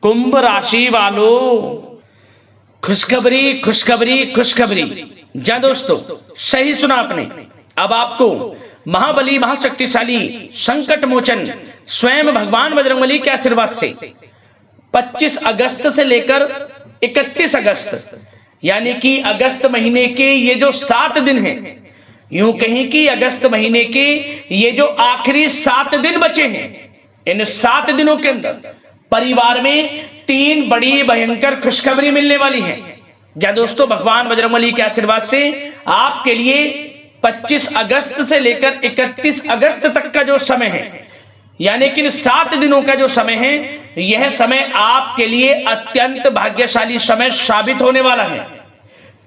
कुंभ राशि वालों, खुशखबरी खुशखबरी खुशखबरी। जी दोस्तों, सही सुना आपने। अब आपको महाबली महाशक्तिशाली संकट मोचन स्वयं भगवान बजरंगबली के आशीर्वाद से 25 अगस्त से लेकर 31 अगस्त यानी कि अगस्त महीने के ये जो 7 दिन हैं, यूं कहें कि अगस्त महीने के ये जो आखिरी 7 दिन बचे हैं, इन 7 दिनों के अंदर परिवार में 3 बड़ी भयंकर खुशखबरी मिलने वाली है। जा दोस्तों, भगवान बजरंगबली के आशीर्वाद से आपके लिए 25 अगस्त से लेकर 31 अगस्त तक का जो समय है, यानी कि 7 दिनों का जो समय है, यह समय आपके लिए अत्यंत भाग्यशाली समय साबित होने वाला है।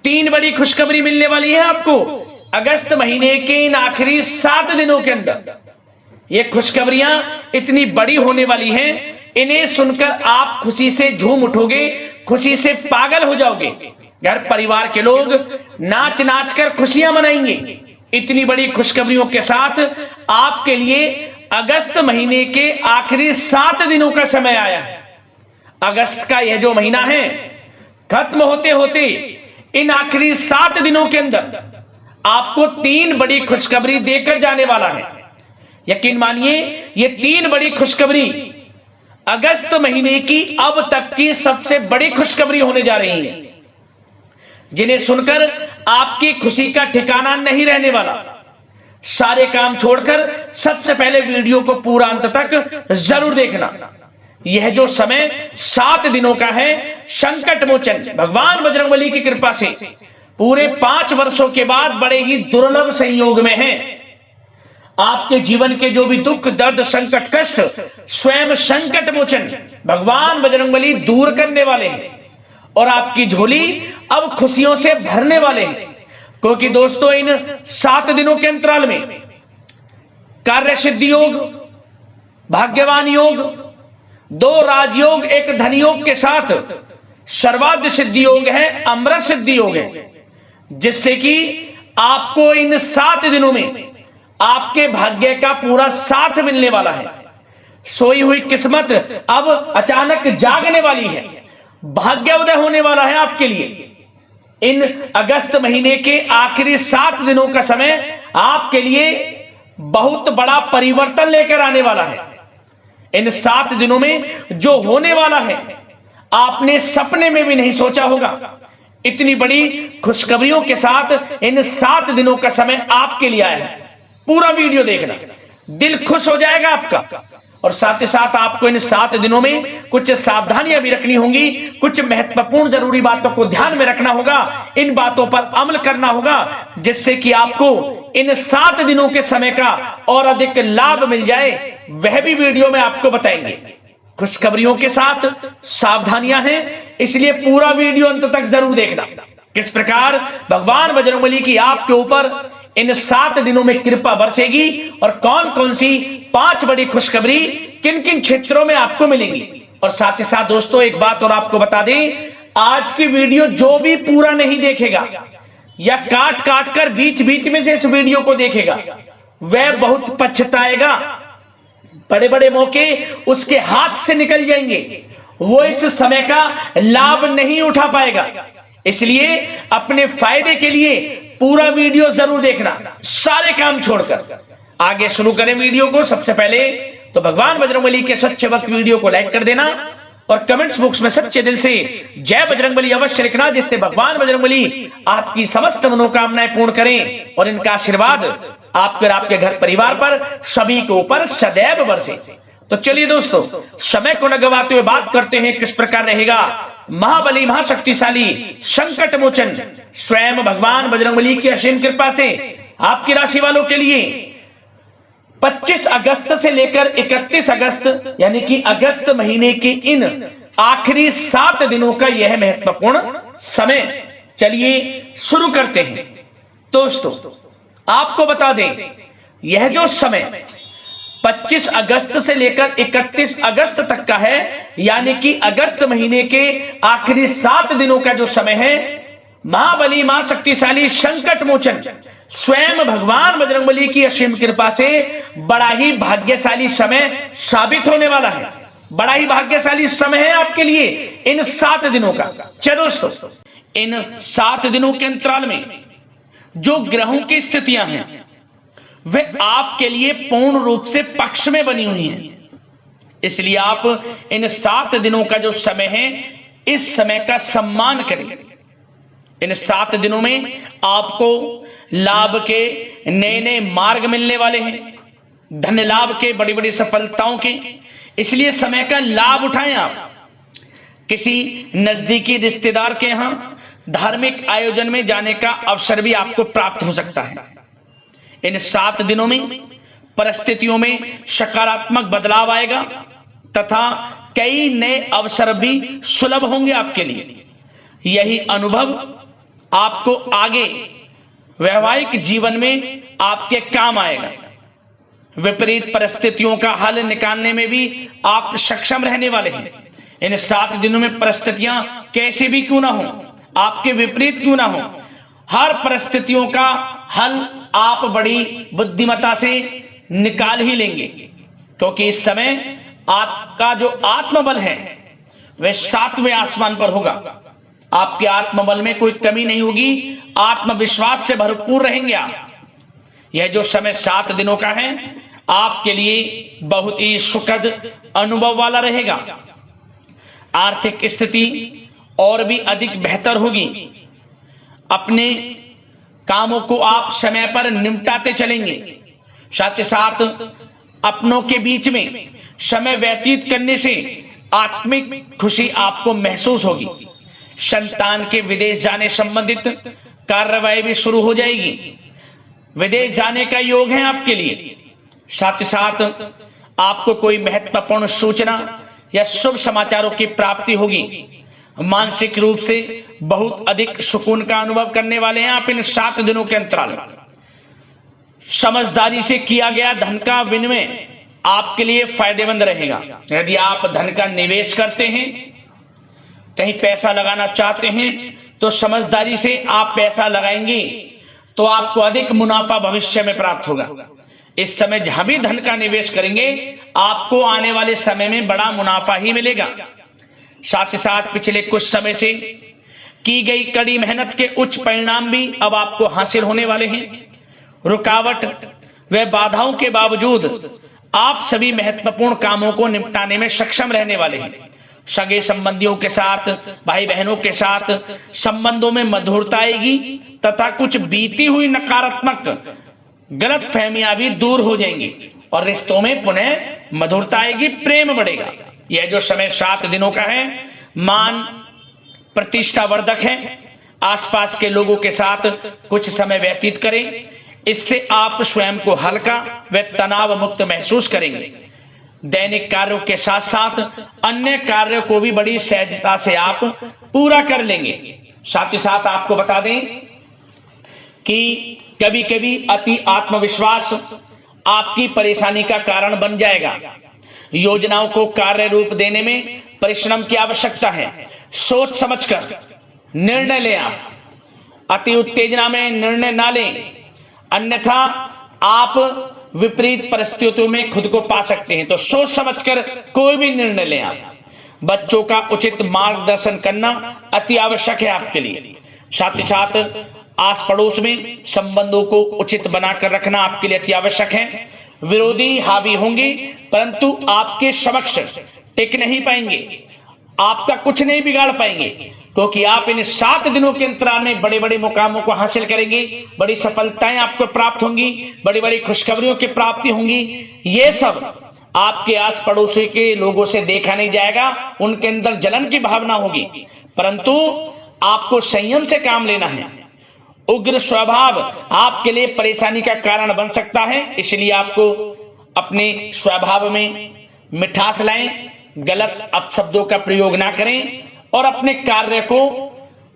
3 बड़ी खुशखबरी मिलने वाली है आपको अगस्त महीने के इन आखिरी 7 दिनों के अंदर। ये खुशखबरियां इतनी बड़ी होने वाली हैं, इन्हें सुनकर आप खुशी से झूम उठोगे, खुशी से पागल हो जाओगे। घर परिवार के लोग नाच नाच कर खुशियां मनाएंगे। इतनी बड़ी खुशखबरियों के साथ आपके लिए अगस्त महीने के आखिरी 7 दिनों का समय आया है। अगस्त का यह जो महीना है, खत्म होते होते इन आखिरी 7 दिनों के अंदर आपको 3 बड़ी खुशखबरी देकर जाने वाला है। यकीन मानिए, ये 3 बड़ी खुशखबरी अगस्त महीने की अब तक की सबसे बड़ी खुशखबरी होने जा रही है, जिन्हें सुनकर आपकी खुशी का ठिकाना नहीं रहने वाला। सारे काम छोड़कर सबसे पहले वीडियो को पूरा अंत तक जरूर देखना। यह जो समय 7 दिनों का है, संकट मोचन भगवान बजरंगबली की कृपा से पूरे 5 वर्षों के बाद बड़े ही दुर्लभ संयोग में है। आपके जीवन के जो भी दुख दर्द संकट कष्ट स्वयं संकट मोचन भगवान बजरंगबली दूर करने वाले हैं और आपकी झोली अब खुशियों से भरने वाले हैं। क्योंकि दोस्तों, इन 7 दिनों के अंतराल में कार्य सिद्धि योग, भाग्यवान योग, 2 राजयोग, 1 धन योग के साथ सर्वार्थ सिद्धि योग है, अमृत सिद्धि योग है, जिससे कि आपको इन 7 दिनों में आपके भाग्य का पूरा साथ मिलने वाला है। सोई हुई किस्मत अब अचानक जागने वाली है, भाग्योदय होने वाला है आपके लिए। इन अगस्त महीने के आखिरी 7 दिनों का समय आपके लिए बहुत बड़ा परिवर्तन लेकर आने वाला है। इन 7 दिनों में जो होने वाला है, आपने सपने में भी नहीं सोचा होगा। इतनी बड़ी खुशखबरियों के साथ इन 7 दिनों का समय आपके लिए आया है। पूरा वीडियो देखना, दिल खुश हो जाएगा आपका। और साथ ही साथ आपको इन 7 दिनों में कुछ सावधानियां भी रखनी होंगी, कुछ महत्वपूर्ण जरूरी बातों को ध्यान में रखना होगा, इन बातों पर अमल करना होगा, जिससे कि आपको इन 7 दिनों के समय का और अधिक लाभ मिल जाए। वह भी वीडियो में आपको बताएंगे। खुशखबरियों के साथ सावधानियां हैं, इसलिए पूरा वीडियो अंत तक जरूर देखना। किस प्रकार भगवान बजरंगबली की आपके ऊपर इन 7 दिनों में कृपा बरसेगी और कौन कौन सी 5 बड़ी खुशखबरी किन किन क्षेत्रों में आपको मिलेंगी। और साथ ही साथ दोस्तों, एक बात और आपको बता दें, आज की वीडियो जो भी पूरा नहीं देखेगा या काट काट कर बीच बीच में से इस वीडियो को देखेगा, वह बहुत पछताएगा। बड़े बड़े मौके उसके हाथ से निकल जाएंगे, वो इस समय का लाभ नहीं उठा पाएगा। इसलिए अपने फायदे के लिए पूरा वीडियो जरूर देखना, सारे काम छोड़कर। आगे शुरू करें वीडियो को। सबसे पहले तो भगवान बजरंगबली के सच्चे भक्त वीडियो को लाइक कर देना और कमेंट्स बॉक्स में सच्चे दिल से जय बजरंगबली अवश्य लिखना, जिससे भगवान बजरंगबली आपकी समस्त मनोकामनाएं पूर्ण करें और इनका आशीर्वाद आपके और आपके घर परिवार पर सभी के ऊपर सदैव बरसे। तो चलिए दोस्तों, समय को न गवाते हुए बात करते हैं किस प्रकार रहेगा महाबली महाशक्तिशाली संकट मोचन स्वयं भगवान बजरंगबली की असीम कृपा से आपकी राशि वालों के लिए 25 अगस्त से लेकर 31 अगस्त यानी कि अगस्त महीने के इन आखिरी 7 दिनों का यह महत्वपूर्ण समय। चलिए शुरू करते हैं। दोस्तों, आपको बता दें, यह जो समय 25 अगस्त से लेकर 31 अगस्त तक का है, यानी कि अगस्त महीने के आखिरी 7 दिनों का जो समय है, महाबली मां शक्तिशाली संकट मोचन स्वयं भगवान बजरंगबली की असीम कृपा से बड़ा ही भाग्यशाली समय साबित होने वाला है। बड़ा ही भाग्यशाली समय है आपके लिए इन 7 दिनों का। चलो दोस्तों, इन 7 दिनों के अंतराल में जो ग्रहों की स्थितियां हैं वे आपके लिए पूर्ण रूप से पक्ष में बनी हुई हैं। इसलिए आप इन 7 दिनों का जो समय है, इस समय का सम्मान करें। इन 7 दिनों में आपको लाभ के नए नए मार्ग मिलने वाले हैं, धन लाभ के, बड़ी बड़ी सफलताओं के। इसलिए समय का लाभ उठाएं। आप किसी नजदीकी रिश्तेदार के यहां धार्मिक आयोजन में जाने का अवसर भी आपको प्राप्त हो सकता है। इन 7 दिनों में परिस्थितियों में सकारात्मक बदलाव आएगा तथा कई नए अवसर भी सुलभ होंगे आपके लिए। यही अनुभव आपको आगे वैवाहिक जीवन में आपके काम आएगा। विपरीत परिस्थितियों का हल निकालने में भी आप सक्षम रहने वाले हैं। इन 7 दिनों में परिस्थितियां कैसी भी क्यों ना हो, आपके विपरीत क्यों ना हो, हर परिस्थितियों का हल आप बड़ी बुद्धिमत्ता से निकाल ही लेंगे, क्योंकि इस समय आपका जो आत्मबल है वह 7वें आसमान पर होगा। आपके आत्मबल में कोई कमी नहीं होगी, आत्मविश्वास से भरपूर रहेंगे आप। यह जो समय 7 दिनों का है आपके लिए बहुत ही सुखद अनुभव वाला रहेगा। आर्थिक स्थिति और भी अधिक बेहतर होगी। अपने कामों को आप समय पर निपटाते चलेंगे। साथ ही साथ अपनों के बीच में समय व्यतीत करने से आत्मिक खुशी आपको महसूस होगी। संतान के विदेश जाने संबंधित कार्यवाही भी शुरू हो जाएगी। विदेश जाने का योग है आपके लिए। साथ ही साथ आपको कोई महत्वपूर्ण सूचना या शुभ समाचारों की प्राप्ति होगी। मानसिक रूप से बहुत अधिक सुकून का अनुभव करने वाले हैं आप इन 7 दिनों के अंतराल में। समझदारी से किया गया धन का विनिमय आपके लिए फायदेमंद रहेगा। यदि आप धन का निवेश करते हैं, कहीं पैसा लगाना चाहते हैं, तो समझदारी से आप पैसा लगाएंगे तो आपको अधिक मुनाफा भविष्य में प्राप्त होगा। इस समय जहां भी धन का निवेश करेंगे आपको आने वाले समय में बड़ा मुनाफा ही मिलेगा। साथ ही साथ पिछले कुछ समय से की गई कड़ी मेहनत के उच्च परिणाम भी अब आपको हासिल होने वाले हैं। रुकावट व बाधाओं के बावजूद आप सभी महत्वपूर्ण कामों को निपटाने में सक्षम रहने वाले हैं। सगे संबंधियों के साथ, भाई बहनों के साथ संबंधों में मधुरता आएगी तथा कुछ बीती हुई नकारात्मक गलत फहमियां भी दूर हो जाएंगी और रिश्तों में पुनः मधुरता आएगी, प्रेम बढ़ेगा। यह जो समय 7 दिनों का है मान प्रतिष्ठा वर्धक है। आसपास के लोगों के साथ कुछ समय व्यतीत करें, इससे आप स्वयं को हल्का व तनाव मुक्त महसूस करेंगे। दैनिक कार्यों के साथ साथ अन्य कार्यों को भी बड़ी सहजता से आप पूरा कर लेंगे। साथ ही साथ आपको बता दें कि कभी कभी अति आत्मविश्वास आपकी परेशानी का कारण बन जाएगा। योजनाओं को कार्य रूप देने में परिश्रम की आवश्यकता है। सोच समझकर निर्णय लें। आप अति उत्तेजना में निर्णय ना लें, अन्यथा आप विपरीत परिस्थितियों में खुद को पा सकते हैं। तो सोच समझकर कोई भी निर्णय लें। आप बच्चों का उचित मार्गदर्शन करना अति आवश्यक है आपके लिए। साथ ही साथ आस पड़ोस में संबंधों को उचित बनाकर रखना आपके लिए अति आवश्यक है। विरोधी हावी होंगे परंतु आपके समक्ष टिक नहीं पाएंगे, आपका कुछ नहीं बिगाड़ पाएंगे, क्योंकि आप इन 7 दिनों के अंतराल में बड़े बड़े मुकामों को हासिल करेंगे। बड़ी सफलताएं आपको प्राप्त होंगी, बड़ी बड़ी खुशखबरियों की प्राप्ति होंगी। ये सब आपके आस पड़ोसी के लोगों से देखा नहीं जाएगा, उनके अंदर जलन की भावना होगी, परंतु आपको संयम से काम लेना है। उग्र स्वभाव आपके लिए परेशानी का कारण बन सकता है, इसलिए आपको अपने स्वभाव में मिठास लाएं, गलत अपशब्दों का प्रयोग ना करें और अपने कार्य को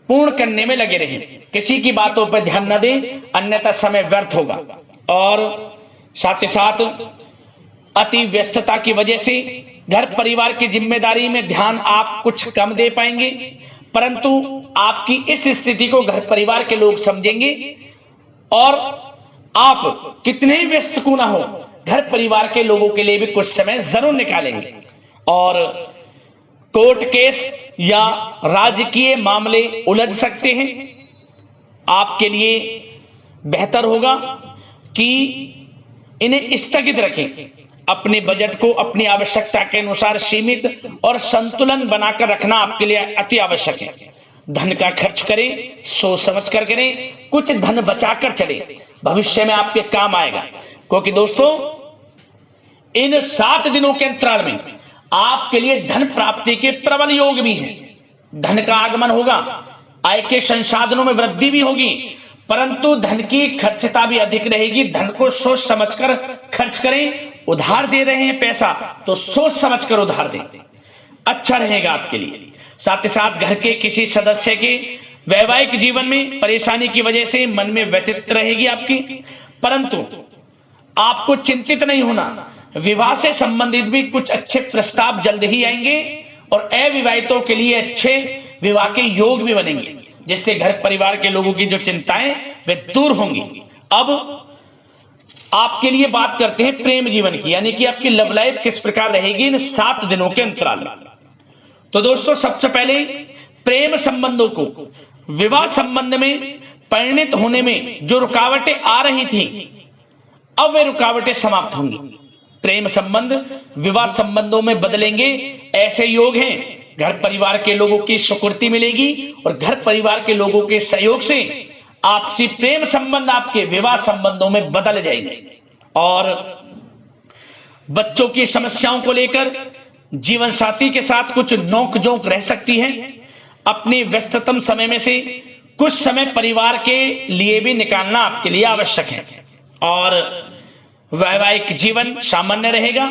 पूर्ण करने में लगे रहें। किसी की बातों पर ध्यान न दें, अन्यथा समय व्यर्थ होगा। और साथ ही साथ अति व्यस्तता की वजह से घर परिवार की जिम्मेदारी में ध्यान आप कुछ कम दे पाएंगे, परंतु आपकी इस स्थिति को घर परिवार के लोग समझेंगे और आप कितने ही व्यस्त क्यों ना हो, घर परिवार के लोगों के लिए भी कुछ समय जरूर निकालेंगे और कोर्ट केस या राजकीय मामले उलझ सकते हैं। आपके लिए बेहतर होगा कि इन्हें स्थगित रखें। अपने बजट को अपनी आवश्यकता के अनुसार सीमित और संतुलन बनाकर रखना आपके लिए अति आवश्यक है। धन का खर्च करें, सोच समझ कर करें, कुछ धन बचाकर चले, भविष्य में आपके काम आएगा। क्योंकि दोस्तों इन 7 दिनों के अंतराल में आपके लिए धन प्राप्ति के प्रबल योग भी हैं। धन का आगमन होगा, आय के संसाधनों में वृद्धि भी होगी, परंतु धन की खर्चता भी अधिक रहेगी। धन को सोच समझकर खर्च करें। उधार दे रहे हैं पैसा तो सोच समझकर उधार दें, अच्छा रहेगा आपके लिए। साथ ही साथ घर के किसी सदस्य के वैवाहिक जीवन में परेशानी की वजह से मन में व्यथित रहेगी आपकी, परंतु आपको चिंतित नहीं होना। विवाह से संबंधित भी कुछ अच्छे प्रस्ताव जल्द ही आएंगे और अविवाहितों के लिए अच्छे विवाह के योग भी बनेंगे, जिससे घर परिवार के लोगों की जो चिंताएं वे दूर होंगी। अब आपके लिए बात करते हैं प्रेम जीवन की, यानी कि आपकी लव लाइफ किस प्रकार रहेगी इन 7 दिनों के अंतराल में। तो दोस्तों सबसे पहले प्रेम संबंधों को, विवाह संबंध में परिणित होने में जो रुकावटें आ रही थी, अब वे रुकावटें समाप्त होंगी। प्रेम संबंध विवाह संबंधों में बदलेंगे, ऐसे योग हैं। घर परिवार के लोगों की स्वीकृति मिलेगी और घर परिवार के लोगों के सहयोग से आपसी प्रेम संबंध आपके विवाह संबंधों में बदल जाएंगे। और बच्चों की समस्याओं को लेकर जीवन साथी के साथ कुछ नोकझोंक रह सकती है। अपने व्यस्ततम समय में से कुछ समय परिवार के लिए भी निकालना आपके लिए आवश्यक है। और वैवाहिक जीवन सामान्य रहेगा।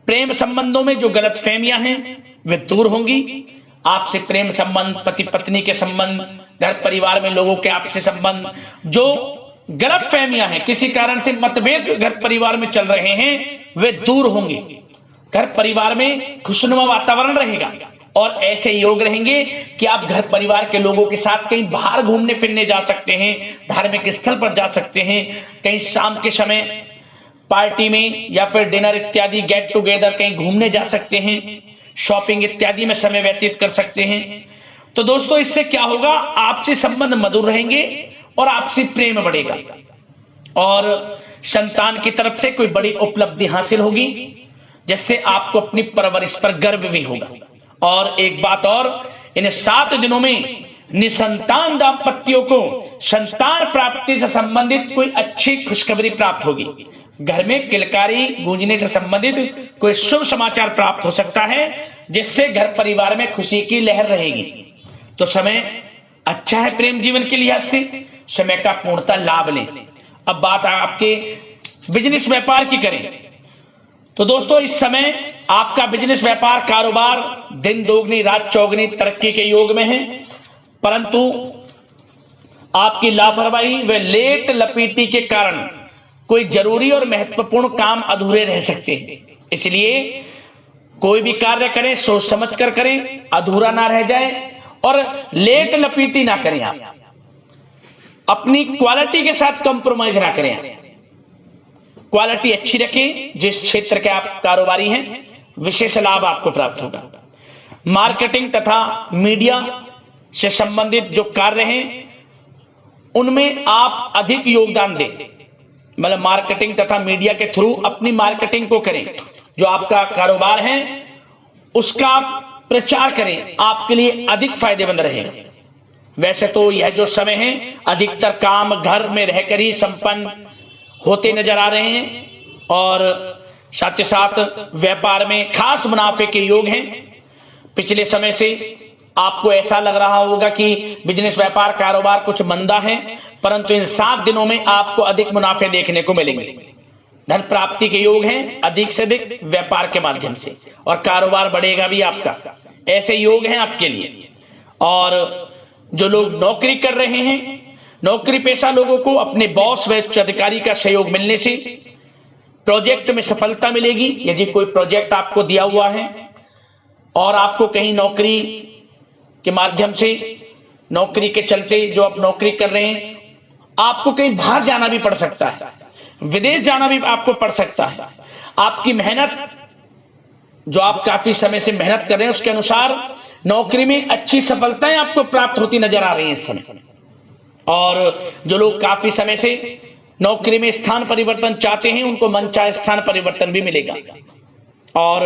प्रेम संबंधों में जो गलतफहमियां हैं वे दूर होंगी। आपसे प्रेम संबंध, पति पत्नी के संबंध, घर परिवार में लोगों के आपसे संबंध, जो गलतफहमियां हैं, किसी कारण से मतभेद घर परिवार में चल रहे हैं, वे दूर होंगे। घर परिवार में खुशनुमा वातावरण रहेगा और ऐसे योग रहेंगे कि आप घर परिवार के लोगों के साथ कहीं बाहर घूमने फिरने जा सकते हैं, धार्मिक स्थल पर जा सकते हैं, कहीं शाम के समय पार्टी में या फिर डिनर इत्यादि गेट टुगेदर कहीं घूमने जा सकते हैं, शॉपिंग इत्यादि में समय व्यतीत कर सकते हैं। तो दोस्तों इससे क्या होगा, आपसी संबंध मधुर रहेंगे और आपसी प्रेम बढ़ेगा और संतान की तरफ से कोई बड़ी उपलब्धि हासिल होगी, जिससे आपको अपनी परवरिश पर गर्व भी होगा। और एक बात और, इन 7 दिनों में निसंतान दाम्पत्यों को संतान प्राप्ति से संबंधित कोई अच्छी खुशखबरी प्राप्त होगी। घर में किलकारी गूंजने से संबंधित कोई शुभ समाचार प्राप्त हो सकता है, जिससे घर परिवार में खुशी की लहर रहेगी। तो समय अच्छा है प्रेम जीवन के लिहाज से, समय का पूर्णतः लाभ लें। अब बात आपके बिजनेस व्यापार की करें तो दोस्तों इस समय आपका बिजनेस व्यापार कारोबार दिन दोगुनी रात चौगुनी तरक्की के योग में है, परंतु आपकी लापरवाही व लेट लपीटी के कारण कोई जरूरी और महत्वपूर्ण काम अधूरे रह सकते हैं। इसलिए कोई भी कार्य करें सोच समझ कर करें, अधूरा ना रह जाए और लेट लपीटी ना करें। आप अपनी क्वालिटी के साथ कंप्रोमाइज ना करें, क्वालिटी अच्छी रखें। जिस क्षेत्र के आप कारोबारी हैं विशेष लाभ आपको प्राप्त होगा। मार्केटिंग तथा मीडिया से संबंधित जो कार्य हैं उनमें आप अधिक योगदान दें, मतलब मार्केटिंग तथा मीडिया के थ्रू अपनी मार्केटिंग को करें। जो आपका कारोबार है उसका प्रचार करें, आपके लिए अधिक फायदेमंद रहेगा। वैसे तो यह जो समय है अधिकतर काम घर में रहकर ही संपन्न होते नजर आ रहे हैं और साथ ही साथ व्यापार में खास मुनाफे के योग हैं। पिछले समय से आपको ऐसा लग रहा होगा कि बिजनेस व्यापार कारोबार कुछ मंदा है, परंतु इन 7 दिनों में आपको अधिक मुनाफे देखने को मिलेंगे। धन प्राप्ति के योग हैं अधिक से अधिक व्यापार के माध्यम से और कारोबार बढ़ेगा भी आपका, ऐसे योग हैं आपके लिए। और जो लोग नौकरी कर रहे हैं, नौकरी पेशा लोगों को अपने बॉस व उच्च अधिकारी का सहयोग मिलने से प्रोजेक्ट में सफलता मिलेगी। यदि कोई प्रोजेक्ट आपको दिया हुआ है और आपको कहीं नौकरी के माध्यम से, नौकरी के चलते जो आप नौकरी कर रहे हैं, आपको कहीं बाहर जाना भी पड़ सकता है, विदेश जाना भी आपको पड़ सकता है। आपकी मेहनत जो आप काफी समय से मेहनत कर रहे हैं उसके अनुसार नौकरी में अच्छी सफलताएं आपको प्राप्त होती नजर आ रही हैं इस समय। और जो लोग काफी समय से नौकरी में स्थान परिवर्तन चाहते हैं उनको मनचाहे स्थान परिवर्तन भी मिलेगा। और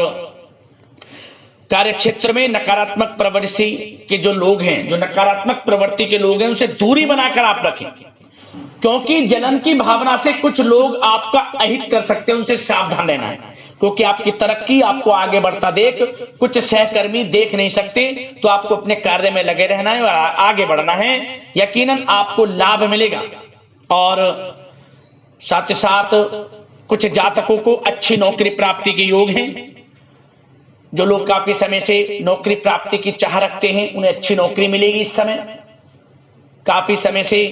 कार्य क्षेत्र में नकारात्मक प्रवृत्ति के जो लोग हैं, जो नकारात्मक प्रवृत्ति के लोग हैं, उनसे दूरी बनाकर आप रखें, क्योंकि जलन की भावना से कुछ लोग आपका अहित कर सकते हैं, उनसे सावधान रहना है। क्योंकि आपकी तरक्की, आपको आगे बढ़ता देख कुछ सहकर्मी देख नहीं सकते, तो आपको अपने कार्य में लगे रहना है और आगे बढ़ना है। यकीनन आपको लाभ मिलेगा। और साथ ही साथ कुछ जातकों को अच्छी नौकरी प्राप्ति के योग हैं। जो लोग काफी समय से नौकरी प्राप्ति की चाह रखते हैं उन्हें अच्छी नौकरी मिलेगी इस समय। काफी समय से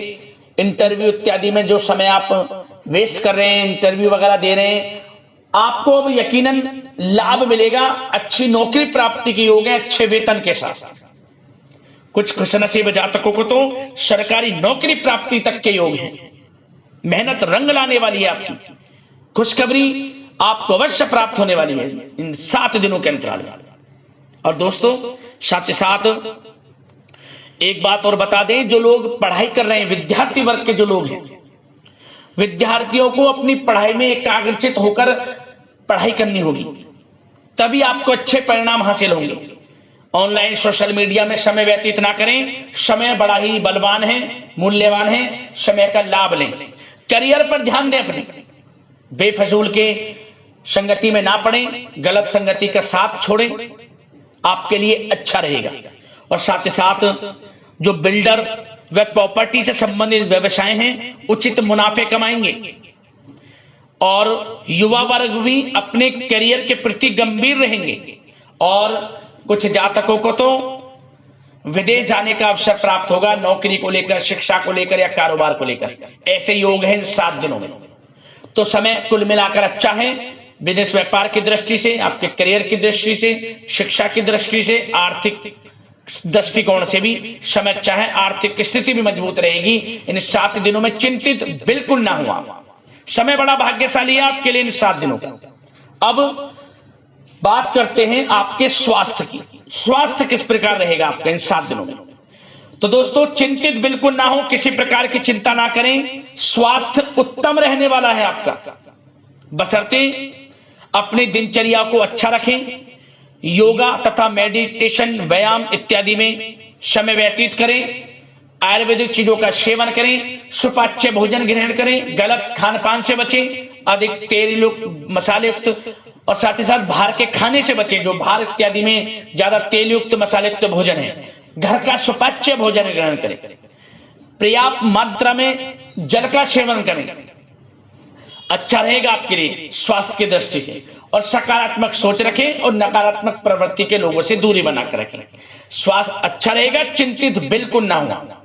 इंटरव्यू इत्यादि में जो समय आप वेस्ट कर रहे हैं, इंटरव्यू वगैरह दे रहे हैं, आपको अब यकीनन लाभ मिलेगा। अच्छी नौकरी प्राप्ति के योग है, अच्छे वेतन के साथ। कुछ खुशनसीब जातकों को तो सरकारी नौकरी प्राप्ति तक के योग हैं। मेहनत रंग लाने वाली है आपकी। खुशखबरी आपको अवश्य प्राप्त होने वाली है इन 7 दिनों के अंतराल में। और दोस्तों साथ ही साथ एक बात और बता दें, जो लोग पढ़ाई कर रहे हैं, विद्यार्थी वर्ग के जो लोग हैं, विद्यार्थियों को अपनी पढ़ाई में एकाग्रचित होकर पढ़ाई करनी होगी, तभी आपको अच्छे परिणाम हासिल होंगे। ऑनलाइन सोशल मीडिया में समय व्यतीत ना करें। समय बड़ा ही बलवान है, मूल्यवान है। समय का लाभ लें। करियर पर ध्यान दें। अपने बेफजूल के संगति में ना पड़ें, गलत संगति का साथ छोड़ें, आपके लिए अच्छा रहेगा। और साथ ही साथ जो बिल्डर व प्रॉपर्टी से संबंधित व्यवसाय हैं, उचित मुनाफे कमाएंगे। और युवा वर्ग भी अपने करियर के प्रति गंभीर रहेंगे। और कुछ जातकों को तो विदेश जाने का अवसर प्राप्त होगा, नौकरी को लेकर, शिक्षा को लेकर या कारोबार को लेकर। ऐसे योग हैं इन 7 दिनों में। तो समय कुल मिलाकर अच्छा है। बिजनेस व्यापार की दृष्टि से, आपके करियर की दृष्टि से, शिक्षा की दृष्टि से, आर्थिक दृष्टिकोण से भी समय अच्छा है। आर्थिक स्थिति भी मजबूत रहेगी। इन 7 दिनों में चिंतित बिल्कुल ना हुआ। समय बड़ा भाग्यशाली है आपके लिए इन 7 दिनों का। अब बात करते हैं आपके स्वास्थ्य की। स्वास्थ्य किस प्रकार रहेगा आपका इन 7 दिनों में? तो दोस्तों चिंतित बिल्कुल ना हो, किसी प्रकार की चिंता ना करें। स्वास्थ्य उत्तम रहने वाला है आपका, बशर्ते अपनी दिनचर्या को अच्छा रखें। योगा तथा मेडिटेशन, व्यायाम इत्यादि में समय व्यतीत करें। आयुर्वेदिक चीजों का सेवन करें। सुपाच्य भोजन ग्रहण करें। गलत खान पान से बचें। अधिक तेल युक्त, मसाले युक्त और साथ ही साथ बाहर के खाने से बचें। जो बाहर इत्यादि में ज्यादा तेल युक्त, मसाले युक्त भोजन है, घर का सुपाच्य भोजन ग्रहण करें। पर्याप्त मात्रा में जल का सेवन करें। अच्छा रहेगा आपके लिए स्वास्थ्य की दृष्टि से। और सकारात्मक सोच रखें और नकारात्मक प्रवृत्ति के लोगों से दूरी बनाकर रखें। स्वास्थ्य अच्छा रहेगा, चिंतित बिल्कुल ना हो।